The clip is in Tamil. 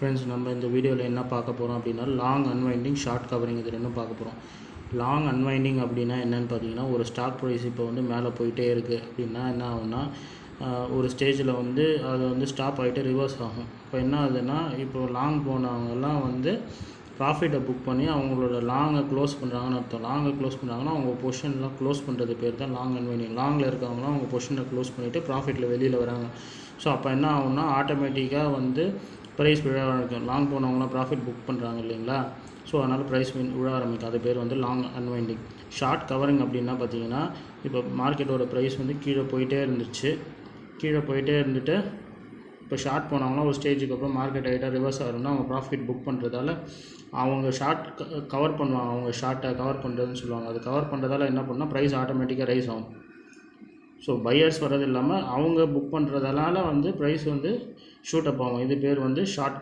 ஃப்ரெண்ட்ஸ், நம்ம இந்த வீடியோவில் என்ன பார்க்க போகிறோம் அப்படின்னா லாங் அன்வைண்டிங், ஷார்ட் கவரிங் இது ரெண்டும் பார்க்க போகிறோம். லாங் அன்வைண்டிங் அப்படின்னா என்னென்னு பார்த்தீங்கன்னா, ஒரு ஸ்டாக் ப்ரைஸ் இப்போ வந்து மேலே போயிட்டே இருக்குது அப்படின்னா என்ன ஆகும்னா, ஒரு ஸ்டேஜில் வந்து அது வந்து ஸ்டாப் ஆகிட்டு ரிவர்ஸ் ஆகும். இப்போ என்ன ஆகுதுன்னா, இப்போ லாங் போனவங்கெல்லாம் வந்து ப்ராஃபிட்டை புக் பண்ணி அவங்களோட லாங்கை க்ளோஸ் பண்ணுறாங்கன்னு அர்த்தம். லாங்கை க்ளோஸ் பண்ணுறாங்கன்னா அவங்க பொசிஷன்லாம் க்ளோஸ் பண்ணுறது பேர் தான் லாங் அன்வைண்டிங். லாங்கில் இருக்கவங்களாம் அவங்க பொசிஷனை க்ளோஸ் பண்ணிவிட்டு ப்ராஃபிட்டில் வெளியில் வராங்க. ஸோ அப்போ என்ன ஆகும்னா, ஆட்டோமேட்டிக்காக வந்து ப்ரைஸ் விழ ஆரம்பிக்கும். லாங் போனவங்களாம் ப்ராஃபிட் புக் பண்ணுறாங்க இல்லைங்களா? ஸோ அதனால் ப்ரைஸ் விழ ஆரம்பிக்கும். அது பேர் வந்து லாங் அன்வைண்டிங். ஷார்ட் கவரிங் அப்படின்னா பார்த்தீங்கன்னா, இப்போ மார்க்கெட்டோட ப்ரைஸ் வந்து கீழே போயிட்டே இருந்துட்டு இப்போ ஷார்ட் போனவங்களாம் ஒரு ஸ்டேஜுக்கு அப்புறம் மார்க்கெட் ஆகிட்டால் ரிவர்ஸ் ஆகிறோம்னா அவங்க ப்ராஃபிட் புக் பண்ணுறதால அவங்க ஷார்ட் கவர் பண்ணுவாங்க. அவங்க ஷார்ட்டை கவர் பண்ணுறதுன்னு சொல்லுவாங்க. அது கவர் பண்ணுறதால என்ன பண்ணால் ப்ரைஸ் ஆட்டோமேட்டிக்காக ரைஸ் ஆகும். ஸோ பையர்ஸ் வர்றது இல்லாமல் அவங்க புக் பண்ணுறதுனால வந்து ப்ரைஸ் வந்து ஷூட் அப் ஆகும். இது பேர் வந்து ஷார்ட்